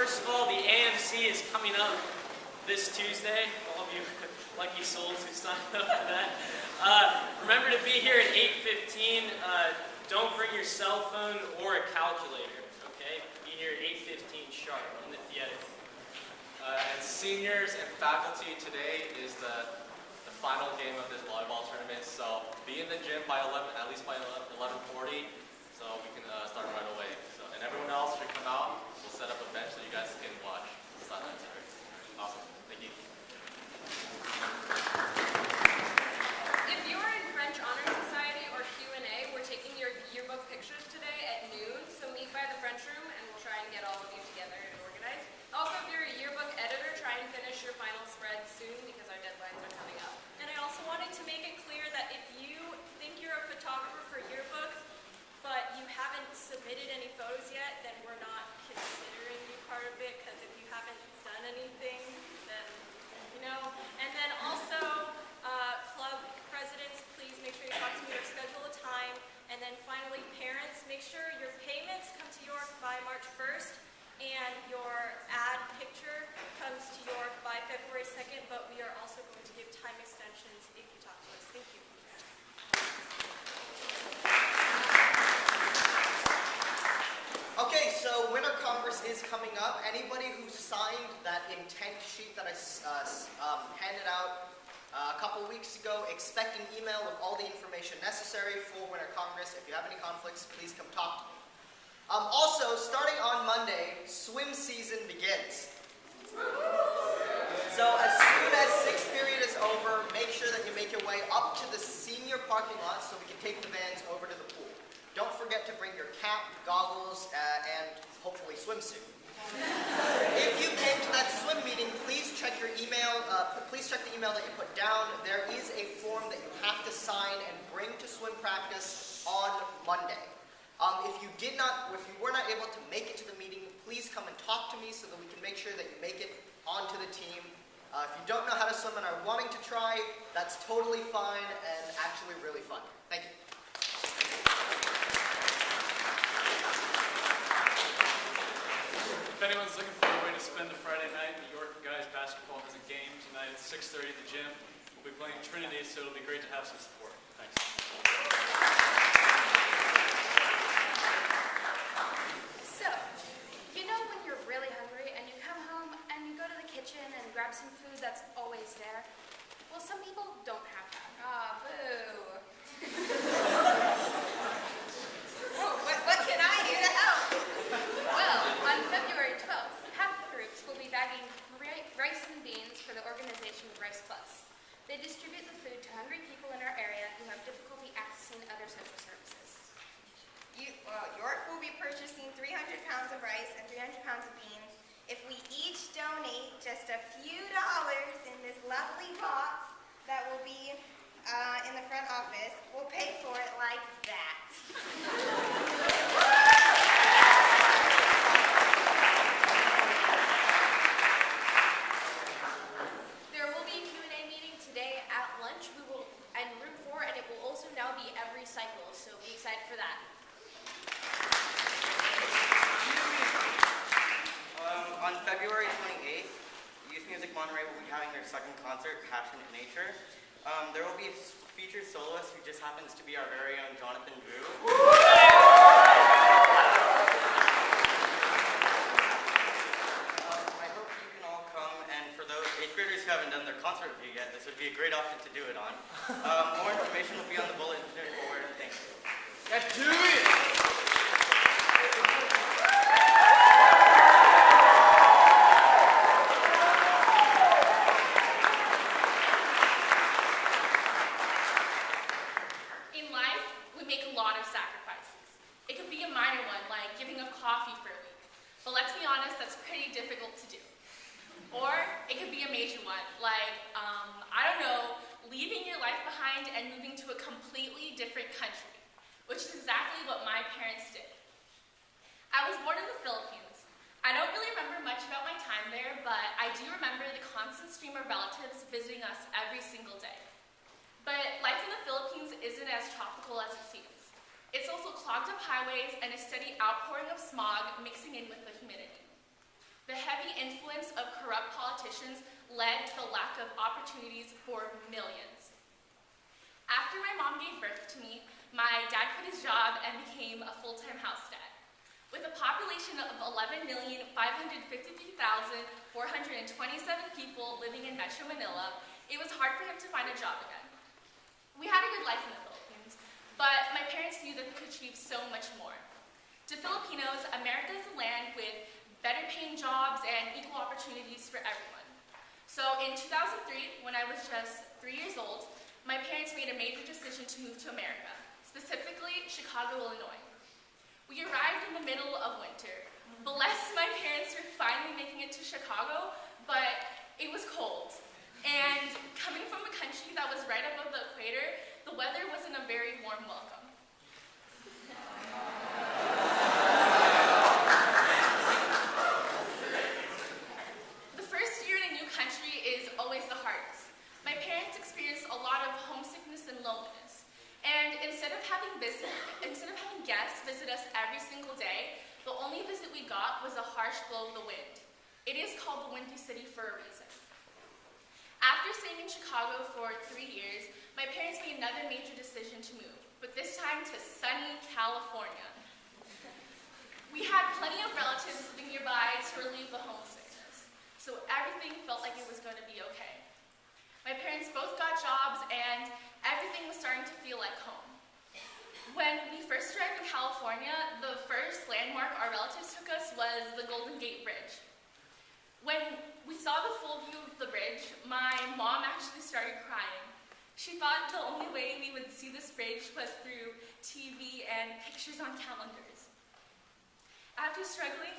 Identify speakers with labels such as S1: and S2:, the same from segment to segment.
S1: first of all, the AMC is coming up this Tuesday. All of you lucky souls who signed up for that. Remember to be here at 8:15. Don't bring your cell phone or a calculator, okay? Be here at 8:15 sharp in the theater.
S2: And seniors and faculty, today is the final game of this volleyball tournament. So be in the gym by 11, at least by 11:40, so we can start right away. So, and everyone else should come out. We'll set up a bench so you guys can watch. Awesome. Thank you.
S3: If you're in French Honor Society or Q&A, we're taking your yearbook pictures today at noon, so meet by the French room and we'll try and get all of you together and organized. Also, if you're a yearbook editor, try and finish your final spread soon because our deadlines are coming up.
S4: And I also wanted to make it clear that if you think you're a photographer for yearbook, but you haven't submitted any photos yet, then we're not considering you part of it, because if you haven't done anything, then, you know. And then also, club presidents, please make sure you talk to me or schedule a time. And then finally, parents, make sure your payments come to York by March 1st, and your ad picture comes to York by February 2nd, but we are also going to give time extensions if you talk to us. Thank you.
S5: Okay, so Winter Congress is coming up. Anybody who signed that intent sheet that I handed out a couple weeks ago, expect an email with all the information necessary for Winter Congress. If you have any conflicts, please come talk to me. Also, starting on Monday, swim season begins. So as soon as 6th period is over, make sure that you make your way up to the senior parking lot so we can take the vans over to the pool. Don't forget to bring your cap, goggles, and hopefully swimsuit. If you came to that swim meeting, please check your email. Please check the email that you put down. There is a form that you have to sign and bring to swim practice on Monday. If you were not able to make it to the meeting, please come and talk to me so that we can make sure that you make it onto the team. If you don't know how to swim and are wanting to try, that's totally fine and actually really fun. Thank you.
S6: If anyone's looking for a way to spend a Friday night, New York guys basketball has a game tonight at 6:30 at the gym. We'll be playing Trinity, so it'll be great to have some support. Thanks.
S7: So, you know when you're really hungry and you come home and you go to the kitchen and grab some food that's always there? Well, some people don't have that. Ah, boo.
S3: What can I do to help?
S7: Well, on February 12th, half the groups will be bagging rice and beans for the organization of Rice Plus. They distribute the food to hungry people in our area who have difficulty accessing other social services.
S3: York will be purchasing 300 pounds of rice and 300 pounds of beans. If we each donate just a few dollars in this lovely box that will be in the front office, we'll pay for it like that.
S7: There will be a Q&A meeting today at lunch. And room 4, and it will also now be every cycle, so be excited for that.
S8: On February 28th, Youth Music Monterey will be having their second concert, Passionate Nature. There will be a featured soloist who just happens to be our very own Jonathan Drew. I hope you can all come, and for those 8th graders who haven't done their concert review yet, this would be a great option to do it on. More information will be on the bulletin board. Thanks.
S2: Let's do it!
S7: In life, we make a lot of sacrifices. It could be a minor one, like giving up coffee for a week. But let's be honest, that's pretty difficult to do. Or it could be a major one, like, leaving your life behind and moving to a completely different country, which is exactly what my parents did. I was born in the Philippines. I don't really remember much about my time there, but I do remember the constant stream of relatives visiting us every single day. But life in the Philippines isn't as tropical as it seems. It's also clogged up highways and a steady outpouring of smog mixing in with the humidity. The heavy influence of corrupt politicians led to the lack of opportunities for millions. After my mom gave birth to me, my dad quit his job and became a full-time house dad. With a population of 11,553,427 people living in Metro Manila, it was hard for him to find a job again. We had a good life in the Philippines, but my parents knew that they could achieve so much more. To Filipinos, America is a land with better paying jobs and equal opportunities for everyone. So in 2003, when I was just 3 years old, my parents made a major decision to move to America, specifically Chicago, Illinois. We arrived in the middle of winter. Bless my parents for finally making it to Chicago, but it was cold. And coming from a country that was right above the equator, the weather wasn't a very warm welcome. The first year in a new country is always the hardest. My parents experienced a lot of homesickness and loneliness. And instead of having guests visit us every single day, the only visit we got was a harsh blow of the wind. It is called the Windy City for a reason. After staying in Chicago for 3 years, my parents made another major decision to move, but this time to sunny California. We had plenty of relatives living nearby to relieve the homesickness, so everything felt like it was going to be okay. My parents both got jobs, and everything was starting to feel like home. When we first arrived in California, the first landmark our relatives took us was the Golden Gate Bridge. When we saw the full view of the bridge, my mom actually started crying. She thought the only way we would see this bridge was through TV and pictures on calendars. After struggling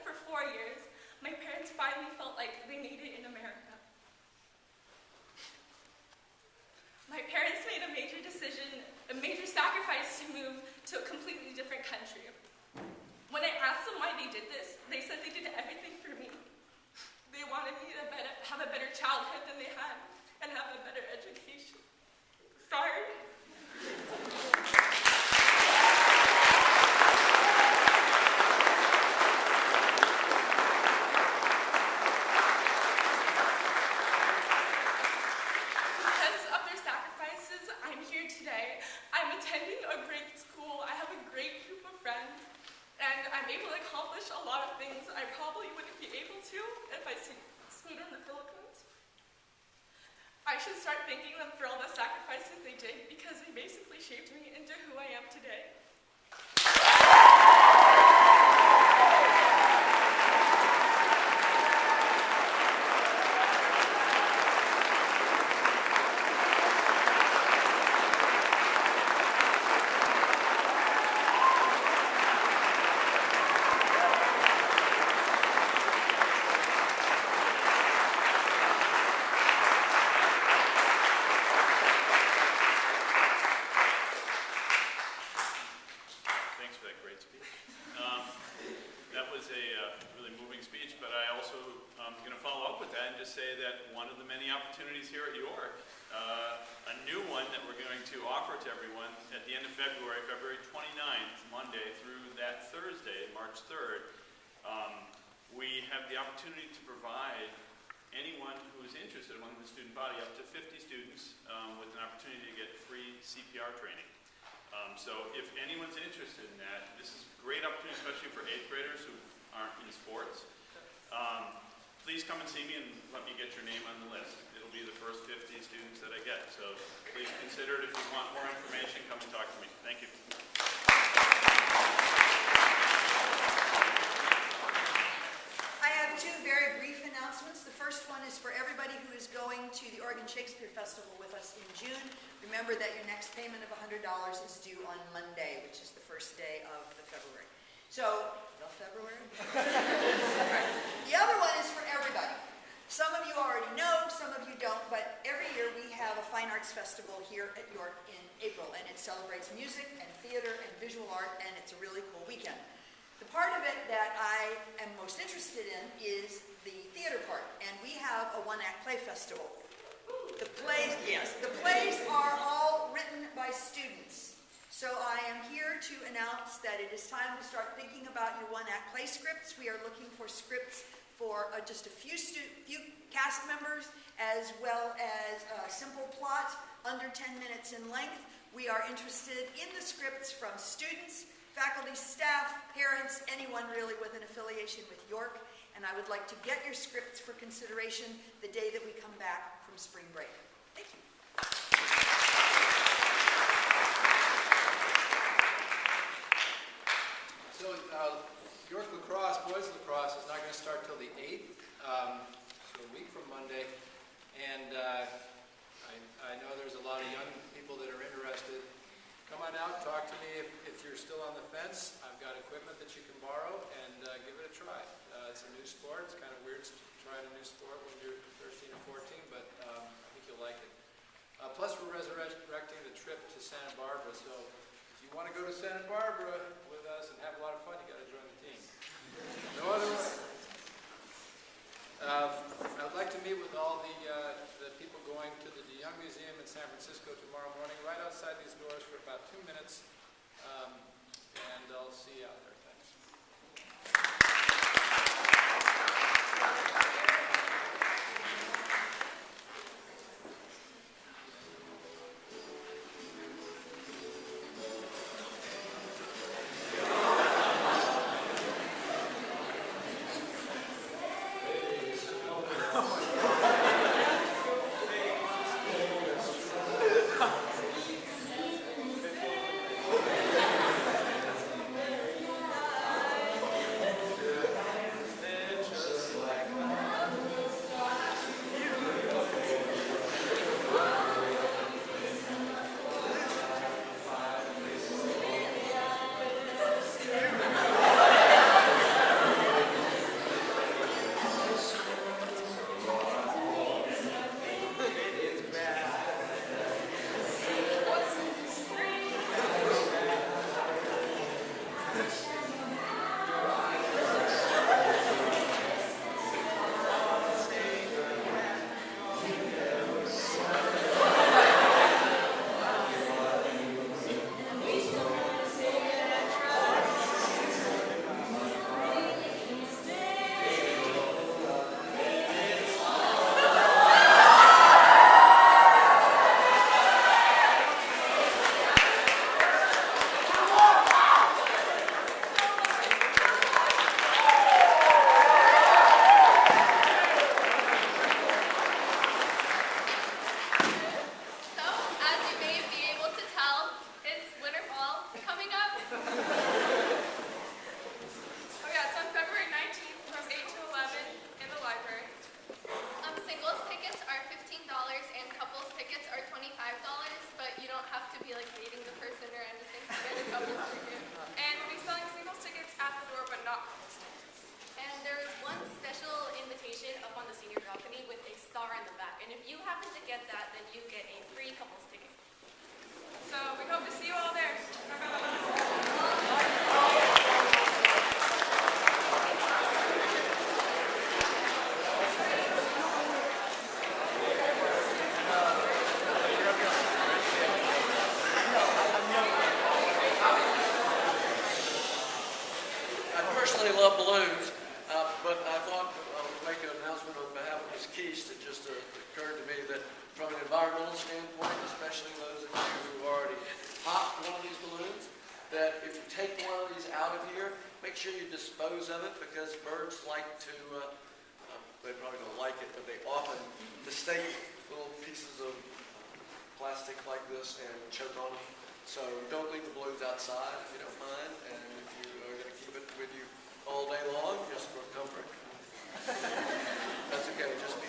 S7: for 4 years, my parents finally felt like they made it in America. My parents made a major decision, a major sacrifice to move to a completely different country. When I asked them why they did this, they said they did everything for me. They wanted me to have a better childhood than they had and have a better education. Sorry. I should start thanking them for all the sacrifices they did because they basically shaped me into who I am today.
S9: Say that one of the many opportunities here at York, a new one that we're going to offer to everyone at the end of February, February 29th, Monday through that Thursday, March 3rd, we have the opportunity to provide anyone who is interested among the student body, up to 50 students, with an opportunity to get free CPR training. So if anyone's interested in that, this is a great opportunity, especially for 8th graders who aren't in sports. Please come and see me and let me get your name on the list. It'll be the first 50 students that I get. So please consider it. If you want more information, come and talk to me. Thank you.
S10: I have two very brief announcements. The first one is for everybody who is going to the Oregon Shakespeare Festival with us in June. Remember that your next payment of $100 is due on Monday, which is the first day of the February. So, February? Right. The other one is for everybody. Some of you already know, some of you don't, but every year we have a fine arts festival here at York in April, and it celebrates music and theater and visual art, and it's a really cool weekend. The part of it that I am most interested in is the theater part, and we have a one-act play festival. The plays are all written by students. So I am here to announce that it is time to start thinking about your one-act play scripts. We are looking for scripts for just a few cast members, as well as simple plots under 10 minutes in length. We are interested in the scripts from students, faculty, staff, parents, anyone really with an affiliation with York. And I would like to get your scripts for consideration the day that we come back from spring break. Thank you.
S11: So York lacrosse, boys lacrosse, is not going to start till the 8th, so a week from Monday. And I know there's a lot of young people that are interested. Come on out, talk to me if you're still on the fence. I've got equipment that you can borrow, and give it a try. It's a new sport. It's kind of weird trying a new sport when you're 13 or 14, but I think you'll like it. Plus, we're resurrecting the trip to Santa Barbara, so if you want to go to Santa Barbara with us and have a lot of fun, you got to join the team. No other way. I'd like to meet with all the people going to the De Young Museum in San Francisco tomorrow morning, right outside these doors for about 2 minutes, and I'll see you out there. Thanks.
S12: love balloons, but I thought I would make an announcement on behalf of Ms. Keast. It just occurred to me that from an environmental standpoint, especially those of you who already popped one of these balloons, that if you take one of these out of here, make sure you dispose of it, because birds like to, they probably don't like it, but they often mistake little pieces of plastic like this and choke on them. So don't leave the balloons outside if you don't mind, and if you are going to keep it with you all day long, just for comfort. That's okay, just be